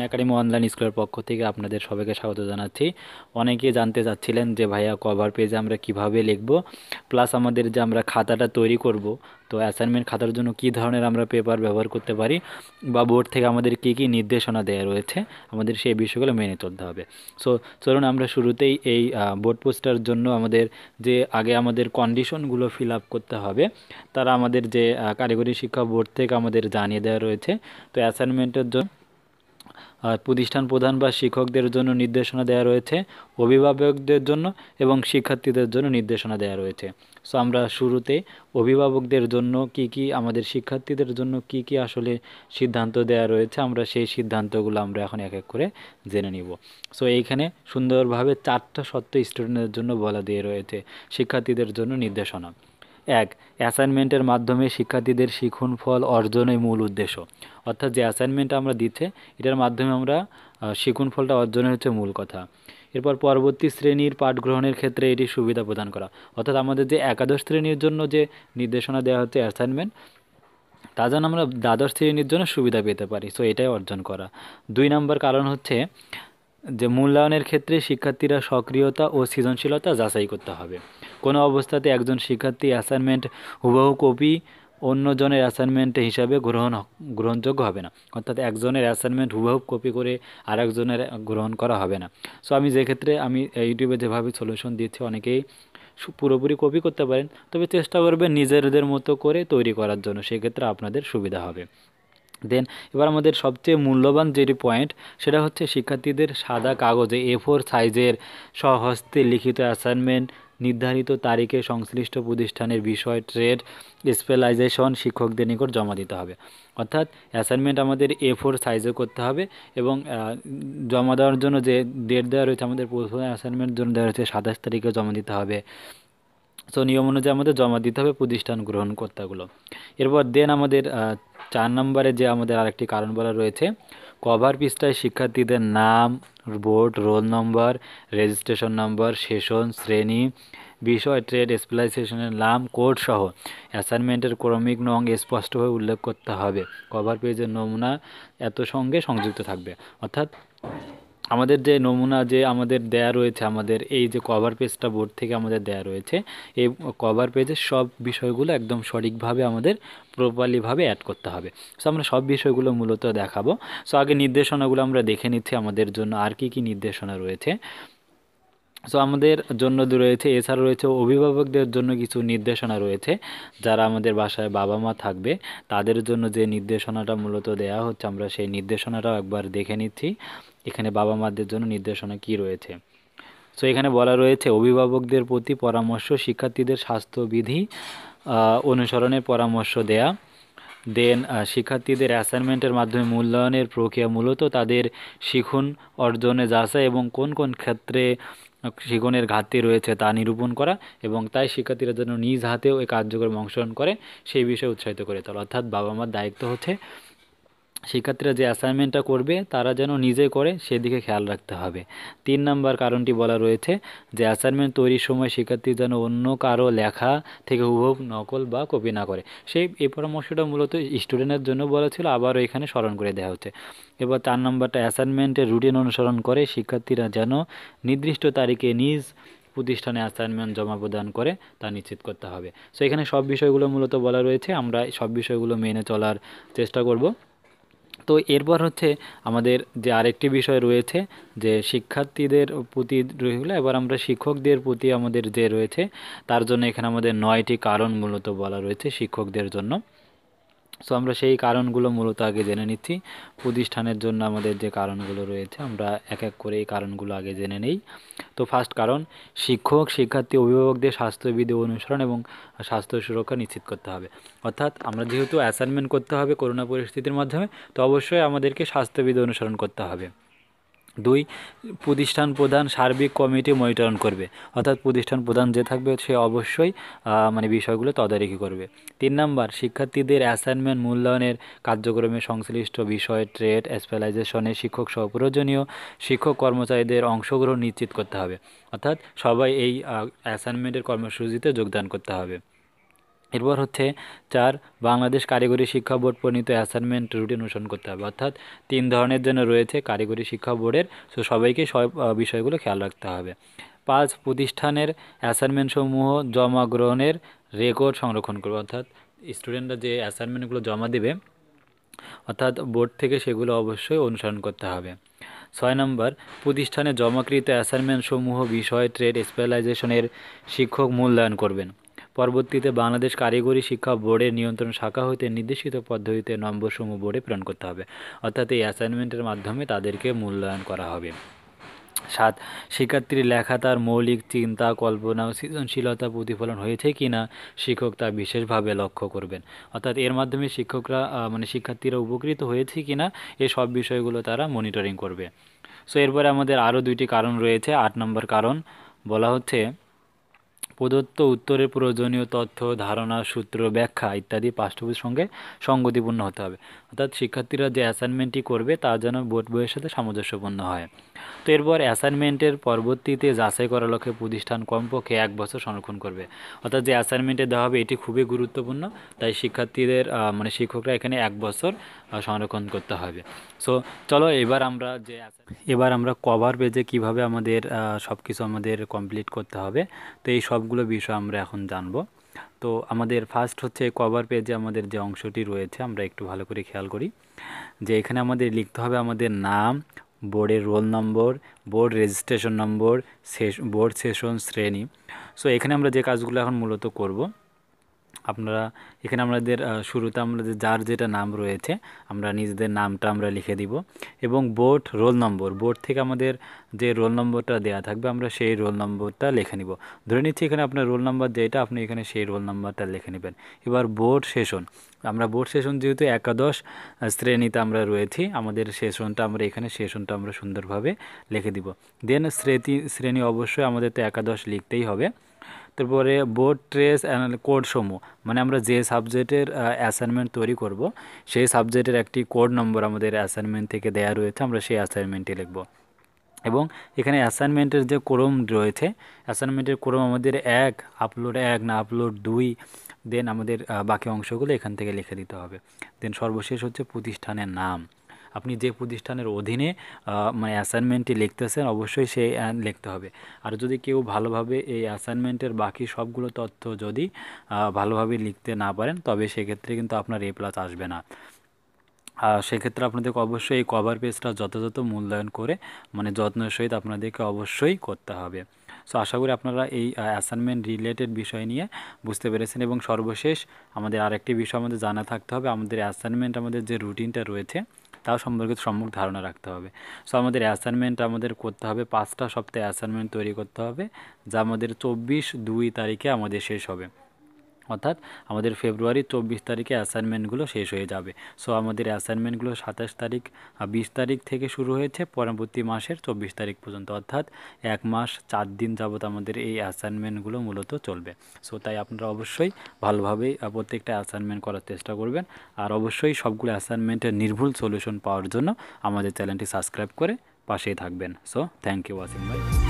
Academy online স্কুলের পক্ষ থেকে আপনাদের সবাইকে স্বাগত জানাচ্ছি। অনেকেই জানতে চাচ্ছিলেন যে ভাইয়া কভার পেজে আমরা কিভাবে লিখব, প্লাস আমাদের যে আমরা খাতাটা তৈরি করব, তো অ্যাসাইনমেন্ট খাতার জন্য কী ধরনের আমরা পেপার ব্যবহার করতে পারি বা বোর্ড থেকে আমাদের কী কী নির্দেশনা দেওয়া রয়েছে, আমাদের সেই বিষয়গুলো মেনে চলতে হবে। সো চলুন আমরা শুরুতেই এই বোর্ড পোস্টার জন্য আমাদের যে আগে আমাদের কন্ডিশনগুলো ফিল আপ করতে হবে, তারা আমাদের যে কারিগরি শিক্ষা বোর্ড থেকে আমাদের জানিয়ে দেওয়া রয়েছে। তো অ্যাসাইনমেন্টের জন্য প্রতিষ্ঠান প্রধান বা শিক্ষকদের জন্য নির্দেশনা দেওয়া রয়েছে, অভিভাবকদের জন্য এবং শিক্ষার্থীদের জন্য নির্দেশনা দেওয়া রয়েছে। সো আমরা শুরুতে অভিভাবকদের জন্য কি কি, আমাদের শিক্ষার্থীদের জন্য কি কি আসলে সিদ্ধান্ত দেওয়া রয়েছে, আমরা সেই সিদ্ধান্তগুলো আমরা এখন এক এক করে জেনে নিব। সো এইখানে সুন্দরভাবে 4টা সত্য স্টুডেন্টের জন্য বলা দিয়ে রয়েছে শিক্ষার্থীদের জন্য নির্দেশনা। 1, অ্যাসাইনমেন্টের মাধ্যমে শিক্ষার্থীদের শিখন ফল অর্জনই মূল উদ্দেশ্য। অর্থাৎ যে অ্যাসাইনমেন্ট আমরা দিচ্ছে, এটার মাধ্যমে আমরা শিখন ফলটা অর্জনের হচ্ছে মূল কথা। এরপর পরবর্তী শ্রেণীর পাঠ গ্রহণের ক্ষেত্রে এটি সুবিধা প্রদান করা। অর্থাৎ আমাদের যে একাদশ শ্রেণীর জন্য যে নির্দেশনা দেওয়া হচ্ছে অ্যাসাইনমেন্ট, তা যেন আমরা দ্বাদশ শ্রেণীর জন্য সুবিধা পেতে পারি। সো এটাই অর্জন করা। 2 নম্বর কারণ হচ্ছে যে মূল্যায়নের ক্ষেত্রে শিক্ষার্থীরা সক্রিয়তা ও সৃজনশীলতা যাচাই করতে হবে। কোনো অবস্থাতে একজন শিক্ষার্থী অ্যাসাইনমেন্ট হুবহু কপি অন্যজনের অ্যাসাইনমেন্ট হিসাবে গ্রহণযোগ্য হবে না। অর্থাৎ একজনের অ্যাসাইনমেন্ট হুবহু কপি করে আরেকজনের গ্রহণ করা হবে না। সো আমি যে ক্ষেত্রে আমি ইউটিউবে যেভাবে সলিউশন দিচ্ছি, অনেকেই পুরোপুরি কপি করতে পারেন, তবে চেষ্টা করবেন নিজেদের মতো করে তৈরি করার জন্য, সেক্ষেত্রে আপনাদের সুবিধা হবে। দেন এবার আমাদের সবচেয়ে মূল্যবান যেটি পয়েন্ট, সেটা হচ্ছে শিক্ষার্থীদের সাদা কাগজে A4 সাইজের স্বহস্তে লিখিত অ্যাসাইনমেন্ট নির্ধারিত তারিখে সংশ্লিষ্ট প্রতিষ্ঠানের বিষয়, ট্রেড, স্পেশালাইজেশন শিক্ষকদের নিকট জমা দিতে হবে। অর্থাৎ অ্যাসাইনমেন্ট আমাদের A4 সাইজে করতে হবে এবং জমা দেওয়ার জন্য যে ডেট দেওয়া রয়েছে, আমাদের প্রথমে অ্যাসাইনমেন্টের জন্য দেওয়া রয়েছে 27 তারিখে জমা দিতে হবে। সো নিয়ম অনুযায়ী আমাদের জমা দিতে হবে প্রতিষ্ঠান গ্রহণকর্তাগুলো। এরপর দেন আমাদের 4 নম্বরে যে আমাদের আরেকটি কারণ বলা রয়েছে, কভার পৃষ্ঠায় শিক্ষার্থীদের নাম, board, roll number, registration number, session, শ্রেণী, বিষয়, ট্রেড, স্পেশালাইজেশনের নাম, কোড সহ অ্যাসাইনমেন্টের ক্রমিক নং স্পষ্টভাবে উল্লেখ করতে হবে। কভার পেজের নমুনা এত সঙ্গে সংযুক্ত থাকবে। অর্থাৎ আমাদের যে নমুনা যে আমাদের দেয়া রয়েছে, আমাদের এই যে কভার পেজটা বোর্ড থেকে আমাদের দেয়া রয়েছে, এই কভার পেজের সব বিষয়গুলো একদম সঠিকভাবে আমাদের প্রপারলিভাবে অ্যাড করতে হবে। সো আমরা সব বিষয়গুলো মূলত দেখাবো। সো আগে নির্দেশনাগুলো আমরা দেখে নিচ্ছি আমাদের জন্য আর কি কি নির্দেশনা রয়েছে। সো আমাদের জন্য রয়েছে, এছাড়া রয়েছে অভিভাবকদের জন্য কিছু নির্দেশনা রয়েছে। যারা আমাদের বাসায় বাবা মা থাকবে, তাদের জন্য যে নির্দেশনাটা মূলত দেয়া হচ্ছে, আমরা সেই নির্দেশনাটাও একবার দেখে নিচ্ছি। এখানে বাবা মাদের জন্য নির্দেশনা কি রয়েছে। সো এখানে বলা রয়েছে, অভিভাবকদের প্রতি পরামর্শ, শিক্ষার্থীদের স্বাস্থ্যবিধি অনুসরণের পরামর্শ দেয়া। দেন শিক্ষার্থীদের অ্যাসাইনমেন্টের মাধ্যমে মূল্যায়নের প্রক্রিয়া মূলত তাদের শিখন অর্জনে যাচাই এবং কোন কোন ক্ষেত্রে শিখনের ঘাটতি রয়েছে তা নিরূপণ করা, এবং তাই শিক্ষার্থীরা যেন নিজ হাতেও এই কার্যক্রমে অংশগ্রহণ করে সেই বিষয়ে উৎসাহিত করে তোলা। অর্থাৎ বাবা মার দায়িত্ব হচ্ছে শিক্ষার্থীরা যে অ্যাসাইনমেন্টটা করবে তারা যেন নিজে করে সেদিকে খেয়াল রাখতে হবে। 3 নম্বর কারণটি বলা রয়েছে যে অ্যাসাইনমেন্ট তৈরির সময় শিক্ষার্থী যেন অন্য কারো লেখা থেকে হুবহু নকল বা কপি না করে। এই পরামর্শটা মূলত স্টুডেন্টের জন্য বলা ছিল, আবারও এখানে স্মরণ করে দেওয়া হচ্ছে। এবার 4 নম্বরটা, অ্যাসাইনমেন্টের রুটিন অনুসরণ করে শিক্ষার্থীরা যেন নির্দিষ্ট তারিখে নিজ প্রতিষ্ঠানে অ্যাসাইনমেন্ট জমা প্রদান করে তা নিশ্চিত করতে হবে। সো এখানে সব বিষয়গুলো মূলত বলা রয়েছে, আমরা সব বিষয়গুলো মেনে চলার চেষ্টা করব। তো এরপর হচ্ছে আমাদের যে আরেকটি বিষয় রয়েছে যে শিক্ষার্থীদের প্রতি রইল, এবার আমরা শিক্ষকদের প্রতি আমাদের যে রয়েছে তার জন্য এখানে আমাদের 9টি কারণ মূলত বলা রয়েছে শিক্ষকদের জন্য। সো আমরা সেই কারণগুলো মূলত আগে জেনে নিচ্ছি। প্রতিষ্ঠানের জন্য আমাদের যে কারণগুলো রয়েছে আমরা এক এক করে এই কারণগুলো আগে জেনে নেই। তো ফার্স্ট কারণ, শিক্ষক, শিক্ষার্থী, অভিভাবকদের স্বাস্থ্যবিধি অনুসরণ এবং স্বাস্থ্য সুরক্ষা নিশ্চিত করতে হবে। অর্থাৎ আমরা যেহেতু অ্যাসাইনমেন্ট করতে হবে করোনা পরিস্থিতির মাধ্যমে, তো অবশ্যই আমাদেরকে স্বাস্থ্যবিধি অনুসরণ করতে হবে। 2, প্রতিষ্ঠান প্রধান সার্বিক কমিটি মনিটরণ করবে। অর্থাৎ প্রতিষ্ঠান প্রধান যে থাকবে সে অবশ্যই বিষয়গুলো তদারকি করবে। 3 নম্বর, শিক্ষার্থীদের অ্যাসাইনমেন্ট মূল্যায়নের কার্যক্রমে সংশ্লিষ্ট বিষয়, ট্রেড, স্পেশালাইজেশনে শিক্ষক সহ প্রয়োজনীয় শিক্ষক কর্মচারীদের অংশগ্রহণ নিশ্চিত করতে হবে। অর্থাৎ সবাই এই অ্যাসাইনমেন্টের কর্মসূচিতে যোগদান করতে হবে। এরপর হচ্ছে 4, বাংলাদেশ কারিগরি শিক্ষা বোর্ড প্রণীত অ্যাসাইনমেন্ট রুটিন অনুসরণ করতে হবে। অর্থাৎ 3 ধরনের জন্য রয়েছে কারিগরি শিক্ষা বোর্ডের, সো সবাইকে সব বিষয়গুলো খেয়াল রাখতে হবে। 5, প্রতিষ্ঠানের অ্যাসাইনমেন্ট সমূহ জমা গ্রহণের রেকর্ড সংরক্ষণ করবে। অর্থাৎ স্টুডেন্টরা যে অ্যাসাইনমেন্টগুলো জমা দেবে, অর্থাৎ বোর্ড থেকে সেগুলো অবশ্যই অনুসরণ করতে হবে। 6 নম্বর, প্রতিষ্ঠানে জমাকৃত অ্যাসাইনমেন্ট সমূহ বিষয় ট্রেড স্পেশালাইজেশনের শিক্ষক মূল্যায়ন করবেন। পরবর্তীতে বাংলাদেশ কারিগরি শিক্ষা বোর্ডের নিয়ন্ত্রণ শাখা হইতে নির্দেশিত পদ্ধতিতে নম্বরসমূহ বোর্ডে প্রেরণ করতে হবে। অর্থাৎ এই অ্যাসাইনমেন্টের মাধ্যমে তাদেরকে মূল্যায়ন করা হবে। 7, শিক্ষার্থীর লেখা তার মৌলিক চিন্তা, কল্পনা ও সৃজনশীলতা প্রতিফলন হয়েছে কিনা শিক্ষক তা বিশেষভাবে লক্ষ্য করবেন। অর্থাৎ এর মাধ্যমে শিক্ষকরা মানে শিক্ষার্থীরা উপকৃত হয়েছে কিনা এই সব বিষয়গুলো তারা মনিটরিং করবে। সো এরপরে আমাদের আরও 2টি কারণ রয়েছে। 8 নম্বর কারণ বলা হচ্ছে, প্রদত্ত উত্তরের প্রয়োজনীয় তথ্য, ধারণা, সূত্র, ব্যাখ্যা ইত্যাদি পাঠ্যপুস্তকের সঙ্গে সঙ্গতিপূর্ণ হতে হবে। অর্থাৎ শিক্ষার্থীরা যে অ্যাসাইনমেন্টটি করবে তা যেন বোর্ড বইয়ের সাথে সামঞ্জস্যপূর্ণ হয়। তো এরপর অ্যাসাইনমেন্টের পরবর্তীতে যাচাই করার লক্ষ্যে প্রতিষ্ঠান কমপক্ষে 1 বছর সংরক্ষণ করবে। অর্থাৎ যে অ্যাসাইনমেন্টে দেওয়া হবে এটি খুবই গুরুত্বপূর্ণ, তাই শিক্ষার্থীদের মানে শিক্ষকরা এখানে 1 বছর সংরক্ষণ করতে হবে। সো চলো এবার আমরা কভার পেজে কিভাবে আমাদের সব কিছু আমাদের কমপ্লিট করতে হবে, তো এই সবগুলো বিষয় আমরা এখন জানব। তো আমাদের ফার্স্ট হচ্ছে কভার পেজে আমাদের যে অংশটি রয়েছে আমরা একটু ভালো করে খেয়াল করি, যে এখানে আমাদের লিখতে হবে আমাদের নাম, বোর্ডের roll number, board registration number, board session, শ্রেণী। সো এখানে আমরা যে কাজগুলো এখন মূলত করব, আপনারা এখানে আমাদের শুরুতে আমাদের যার যেটা নাম রয়েছে আমরা নিজেদের নামটা আমরা লিখে দিব, এবং বোর্ড রোল নম্বর, বোর্ড থেকে আমাদের যে রোল নম্বরটা দেওয়া থাকবে আমরা সেই রোল নম্বরটা লিখে নিব। ধরে নিচ্ছি এখানে আপনার রোল নাম্বার যেটা, আপনি এখানে সেই রোল নাম্বারটা লিখে নেবেন। এবার বোর্ড সেশন, আমরা বোর্ড সেশন যেহেতু একাদশ শ্রেণীতে আমরা রয়েছি, আমাদের সেশনটা আমরা এখানে সেশনটা আমরা সুন্দরভাবে লিখে দিব। দেন শ্রেণী অবশ্যই আমাদের তো একাদশ লিখতেই হবে। তারপরে বোর্ড ট্রেস অ্যান্ড কোড সমূহ, মানে আমরা যে সাবজেক্টের অ্যাসাইনমেন্ট তৈরি করব সেই সাবজেক্টের একটি কোড নম্বর আমাদের অ্যাসাইনমেন্ট থেকে দেয়া রয়েছে, আমরা সেই অ্যাসাইনমেন্টে লিখব। এবং এখানে অ্যাসাইনমেন্টের যে ক্রম রয়েছে, অ্যাসাইনমেন্টের ক্রম আমাদের আপলোড 1 না আপলোড 2, দেন আমাদের বাকি অংশগুলো এখান থেকে লিখে দিতে হবে। দেন সর্বশেষ হচ্ছে প্রতিষ্ঠানের নাম, আপনি যে প্রতিষ্ঠানের অধীনে মানে অ্যাসাইনমেন্টটি লিখতেছেন অবশ্যই সেই লিখতে হবে। আর যদি কেউ ভালোভাবে এই অ্যাসাইনমেন্টের বাকি সবগুলো তথ্য যদি ভালোভাবে লিখতে না পারেন তবে সেক্ষেত্রে কিন্তু আপনার A+ আসবে না। সেক্ষেত্রে আপনাদেরকে অবশ্যই এই কভার পেজটা যথাযথ মূল্যায়ন করে মানে যত্নের সহিত আপনাদেরকে অবশ্যই করতে হবে। সো আশা করি আপনারা এই অ্যাসাইনমেন্ট রিলেটেড বিষয় নিয়ে বুঝতে পেরেছেন। এবং সর্বশেষ আমাদের আরেকটি বিষয় আমাদের জানা থাকতে হবে, আমাদের অ্যাসাইনমেন্ট আমাদের যে রুটিনটা রয়েছে তাও সম্পর্কে সম্যক ধারণা রাখতে হবে। সো আমাদের অ্যাসাইনমেন্ট আমাদের করতে হবে 5টা সপ্তাহে অ্যাসাইনমেন্ট তৈরি করতে হবে, যা আমাদের 24/2 তারিখে আমাদের শেষ হবে। অর্থাৎ আমাদের ফেব্রুয়ারি 24 তারিখে অ্যাসাইনমেন্টগুলো শেষ হয়ে যাবে। সো আমাদের অ্যাসাইনমেন্টগুলো 27 তারিখ 20 তারিখ থেকে শুরু হয়েছে পরবর্তী মাসের 24 তারিখ পর্যন্ত, অর্থাৎ 1 মাস 4 দিন যাবত আমাদের এই অ্যাসাইনমেন্টগুলো মূলত চলবে। সো তাই আপনারা অবশ্যই ভালোভাবেই প্রত্যেকটা অ্যাসাইনমেন্ট করার চেষ্টা করবেন। আর অবশ্যই সবগুলো অ্যাসাইনমেন্টের নির্ভুল সলিউশন পাওয়ার জন্য আমাদের চ্যানেলটি সাবস্ক্রাইব করে পাশেই থাকবেন। সো থ্যাংক ইউ ওয়াচিং ভাই।